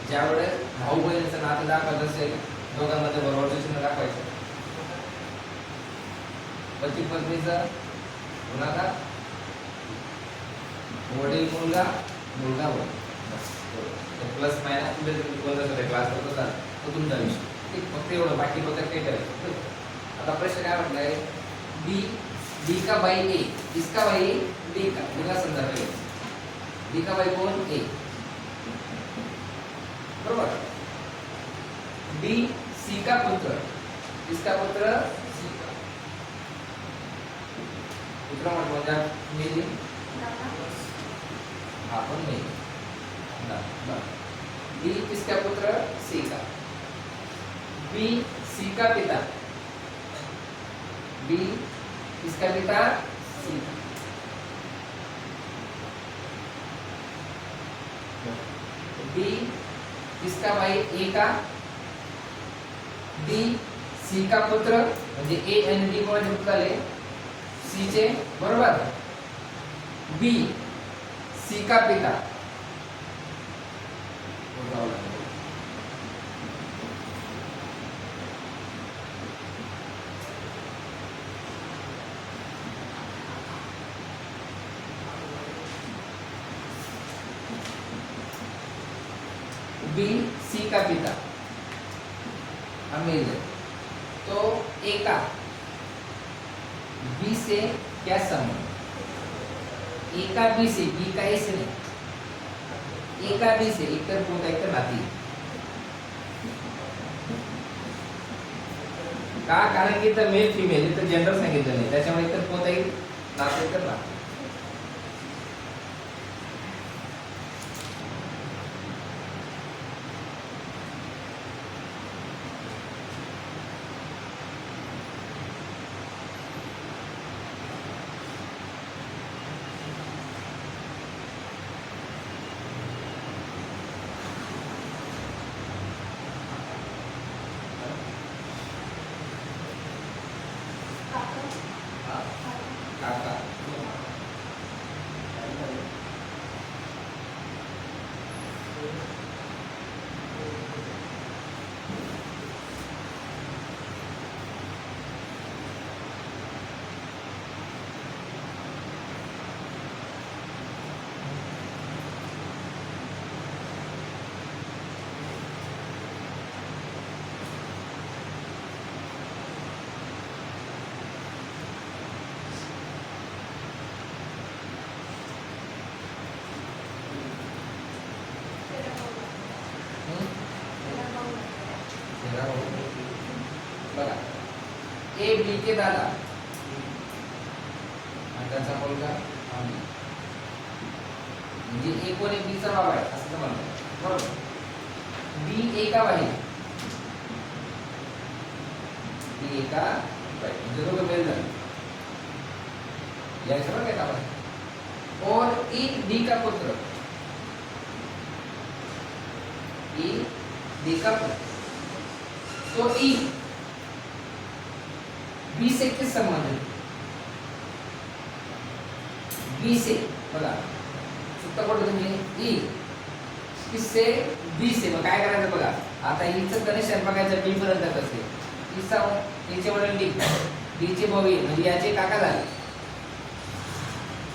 ज्यावेळेस भाऊ बहिणीचं नातं दाखवत असेल, दोघांमध्ये बरोबरचं चिन्ह दाखवायचं. पती पत्नीचा गुणाकार, वडील मुलगा, मुलगा वडील, प्लस मायनस तुम्ही कोणता क्लास करता तो तुमचा विषय. ठीक, फक्त एवढं, बाकी फक्त काही करायचं. आता प्रश्न काय म्हटलाय, डी का बाई ए, इसका बाई डी का, मुलगा संदर्भ आहे. डी का बाई कोण? ए, बरोबर. डी सी का पुत्र, इसका पुत्र सी का पुत्र म्हटलं मेली, आपण मेली. डी किसका पुत्र? सी का. बी सी का पिता, बी किसका पिता? सी का. डी किसका भाई? ए का. डी सी का पुत्र, म्हणजे ए आणि डी कोणाचे पुत्र आले? सी चे, बरोबर. बी सी का पिता, बी सी का पिता, अमीर है. तो ए का बी से क्या संबंध? ए का बी से, बी का ए से नहीं, ए का बी से, एक तर पोता एक तर नाती. का? कारण की तर मेल फिमेल तर जेंडर सांगितलं नाही, त्याच्यामुळे एक तर पोता येईल, नाते एक तर नाती. काका बघा, ए बी के दादा आणि त्याचा मुलगा आम्ही, म्हणजे ए कोण? बी चा बाबा आहे असं म्हणतात, बरोबर. बी ए का बाई, बी ए का बाई, म्हणजे दोघं मेल झाले, यायचं बघा का बाई. और ई डी का पुत्र, ई डी का पुत्र. तो ई बी से किस संबंध है? बी से, बघा सुद्धा कुठे तुम्ही ई किससे? बी से. मग काय करायचं बघा, आता ईचं कनेक्शन बघायचं बी पर्यंत कसं. ईचा ईचे वडील डी, डी चे भाऊ म्हणजे याचे काका झाले,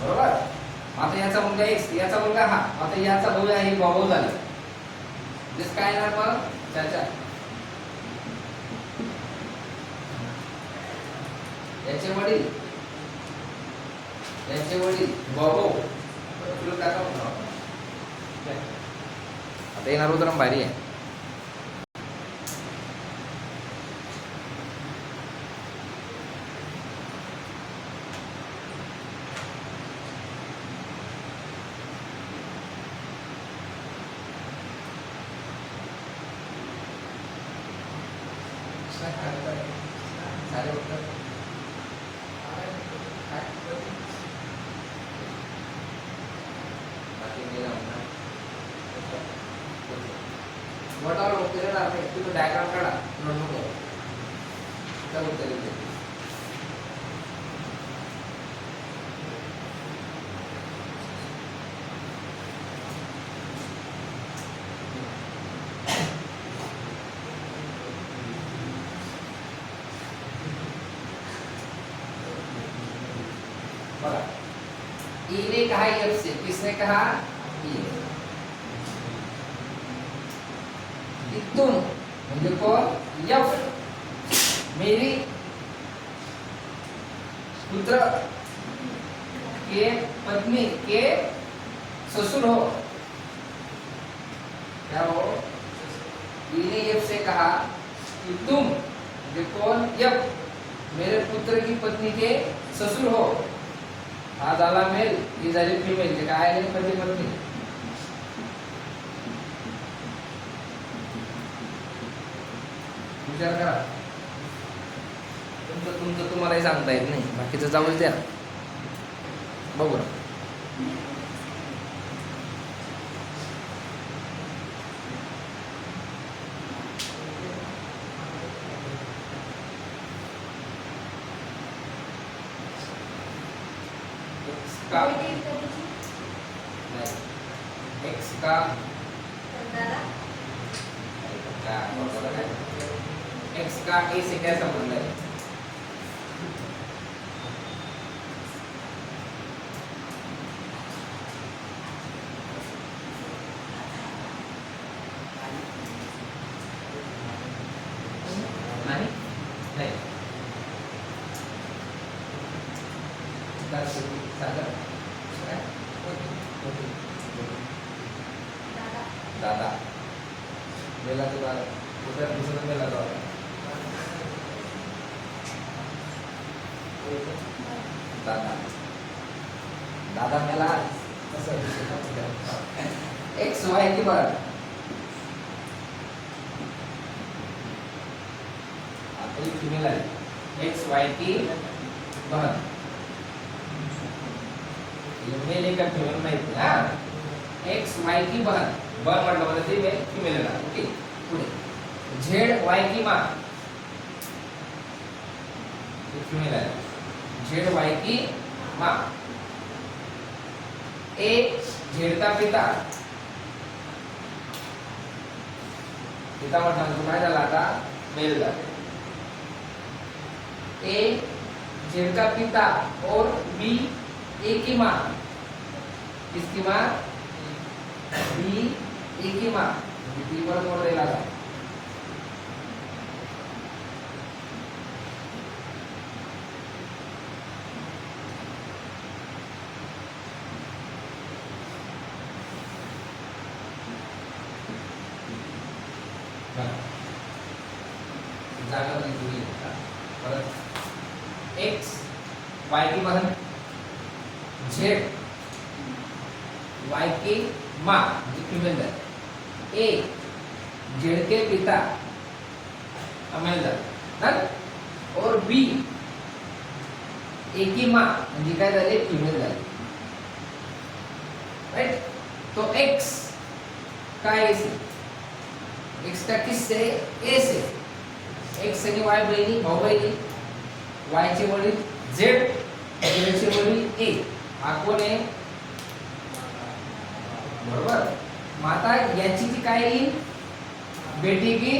बरोबर. आता याचा मुलगा एक्स, याचा मुलगा हा, आता याचा भाऊ आहे भाऊ झाले, जस काय ना मग चाचा, याचे वडील भाऊ, तुला काका म्हणतो. आता येणार उदाहरण भारी आहे. सारे उत्तर what are opposite aspects to the diagram काढा, नोट करा. उत्तर उत्तर ई ने कहा एफ से, किसने कहा? ई। तुम म्हणजे कोण? एफ। मेरी पुत्र के पत्नी के ससुर हो। क्या हो? ई ने एफ से कहा कि तुम म्हणजे कोण? एफ मेरे पुत्र की पत्नी के ससुर हो। हा झाला मेल, ही झाली फिमेल, जे काय आहे पती पत्नी. विचार करा. तुमचं तुम्हालाही सांगता येत नाही, बाकीचं जाऊच द्या. बघू ना. एक्स का एक्स का ए से क्या संबंध है? नहीं नहीं सागर दादा मेला के बाद उधर दूसरा मेला का दादा दादा मेला एक्स वाई की बात. आपली फिमेल आहे, एक्स वाई की बहन. मेल आहे का फिमेल माहिती ना. एक्स वाई की बहन, बहन म्हटलं म्हणजे ते फिमेल आहे. ओके. पुढे झेड वाई की माँ, फिमेल आहे. झेड वाई की माँ. ए झेड का पिता, पिता म्हटलं काय झाला आता? मेल झाला. ए झेड का पिता और बी ए की माँ. किसकी माँ? बी ए की माँ. बी पर मोड़ देला था. जागा दिली परत. एक्स वाई की बहन, झेड वाई की माँ फीमेल है. ए झेड के पिता मेल है और बी ए की माँ म्हणजे काय झाले? फीमेल झाले. राइट. तो एक्स का ए से, एक्स का किससे? ए से. एक्स आणि वाय बहिणी, भाऊ बहिणी. वाय चे वडील झेड, झेड चे वडील ए. हा कोण आहे? बरोबर. माता याची ती काय येईल? बेटी की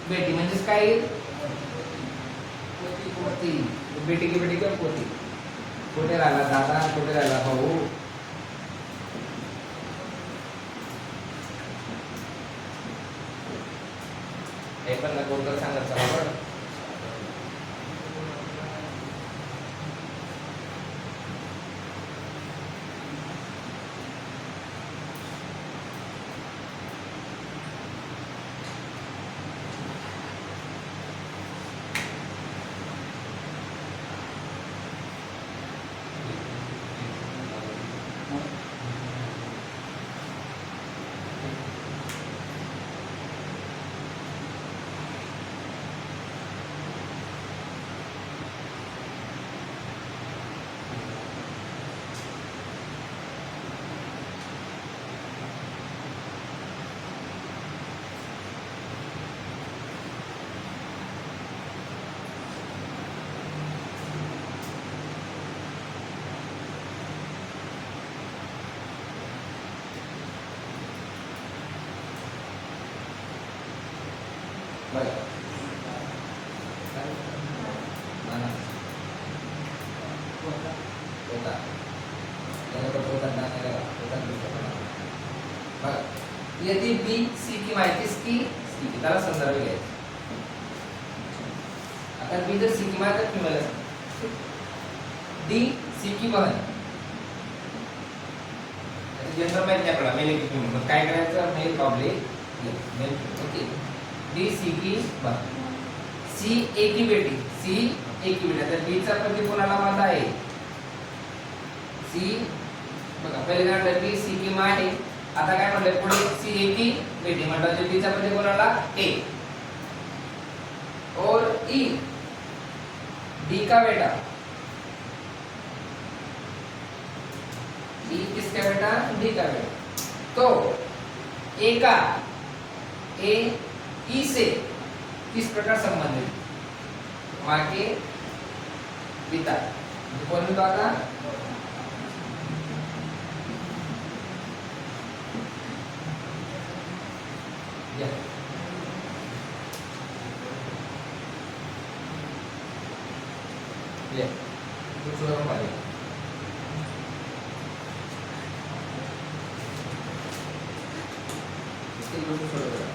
बेटी म्हणजेच काय येईल? पोती. पोती. बेटी की बेटी किंवा पोती. कुठे राहिला दादा, कुठे राहिला भाऊ? हे पण नको तर सांगत चला बरं. यदि बी सी की माहिती सी की त्याला संदर्भ घ्यायचा. आता बी जर सी की माहिती मिळाली, डी सी की बहन जनरल माहिती नाही पडला मेल की म्हणून काय करायचं, male problem male. Okay, D C की बहन, सी ए की बेटी, सी ए की बेटी. आता बी चा पती कोणाला माता आहे, सी. बघा पहिले काय म्हटलं बी सी की माँ आहे. आता काय म्हटलं पुढे सी ए की बेटी म्हटलं बी चा पती कोणाला ए, और ई डी का बेटा, डी किसका बेटा, डी का बेटा. तो ए का, ए ई से किस प्रकार संबंधित, माँ के पिता. कौन होता आता या ये कुछ और हमारे इसके लिए कुछ और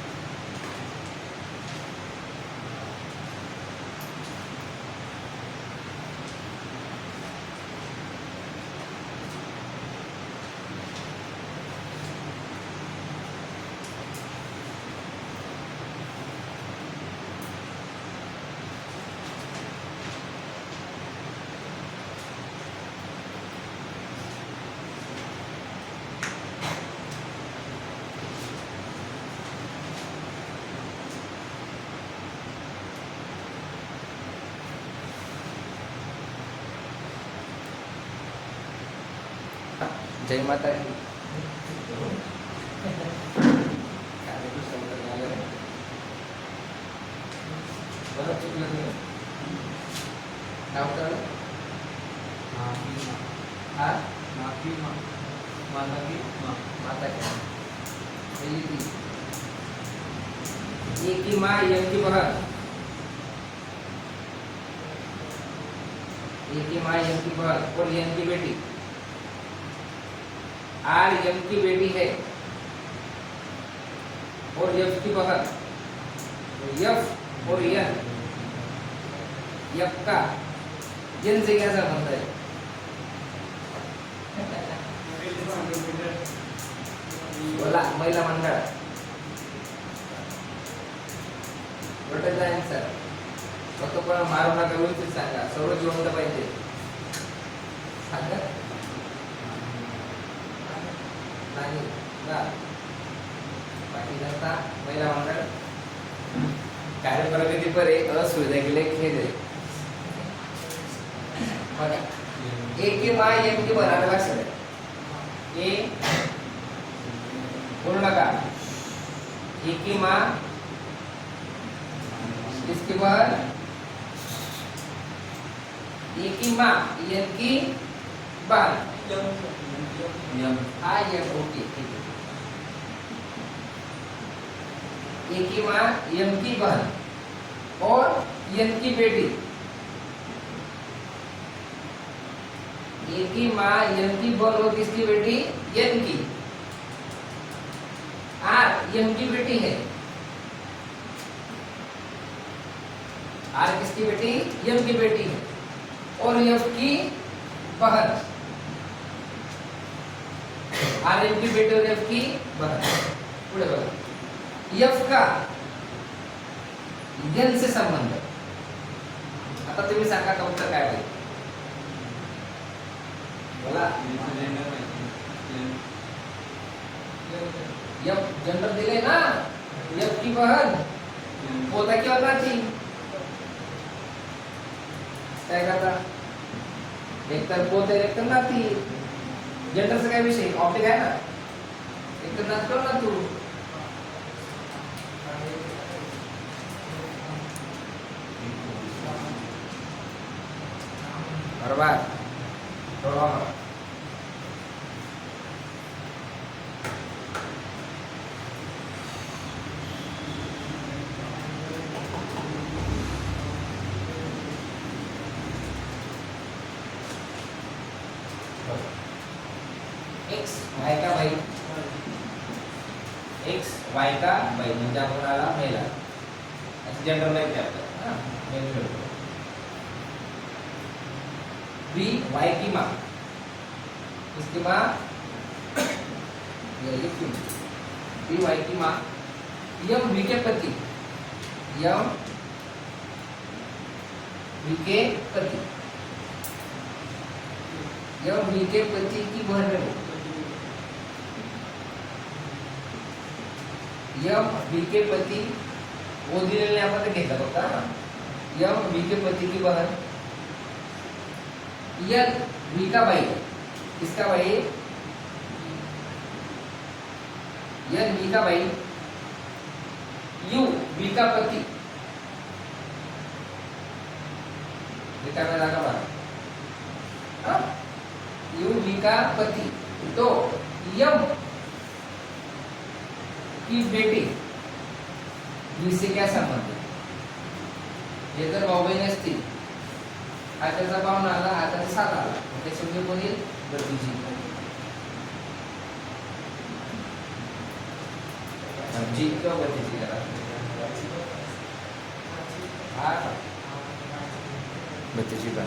जय माता दी. बरं चुकलं नाही. नाव काय हा माफी माता की माता की ए की माँ एम की बहन, ए की माँ एम की बहन और एम की बेटी. आर एम की बेटी है और एफ की बहन. एफ और एन, एफ का एन से क्या संबंध है, बोला महिला मंडळ. What is the answer. फक्त पण मारू नका, व्यवस्थित सांगा, सर्व जिवंत पाहिजे. सांगा नाही ना बाकी जनता महिला मंडळ कार्य प्रगति पर असुविधा के लिए खेद है. ए की माँ एम की बहन लक्ष है. ए पूर्ण का ए की माँ किसकी बहन, ए की माँ एम की बहन. हाँ ये ओके ठीक है. ए की माँ एम की बहन और एन की बेटी. ए की माँ एम की बहन और किसकी बेटी, एन की. आर एम की बेटी है, आर किसकी बेटी, एम की बेटी है और एफ की बहन. आर एम की बेटी और एफ की बहन. पुढे बघा एफ का एन से संबंध. आता तुम्ही सांगा का उत्तर काय होईल, बोला. एफ जनरल दिले ना, एफ की बहन पोता किंवा नाती. काय करता, एक तर पोते एक तर नाती. जनरलचा काय विषय, ऑप्टिक आहे ना, एक तर नात करू ना तू. बरोबर थोड़ा एक्स वाय का बाई, एक्स वाय का बाई म्हणजे आपण आला मेल आला, याची जनरल माहिती आहे आपल्याला, हां मेल मिळतो. बी वाय की माँ, इसकी माँ ये लिखी, बी वाय की माँ. यम वी के पति, यम वी के पति, यम वी के पति की बहन है वो. यम वी के पति वो दिलेले आपण घेतला होता. यम वी के पति की बहन. यल वी का भाई, किसका भाई, यल वी का भाई. यू वी का पति, रिकाम्या जागा बघा, यू वी का पति. तो यम की बेटी वी से क्या संबंध है. हे जर भाऊ बहीण असतील, हा त्याचा पाहुणा आला, हा त्याचा साथ आला, त्याच्यामध्ये कोण येईल, भतीजी. जी किंवा भतीजी करा, हा भतीजी पण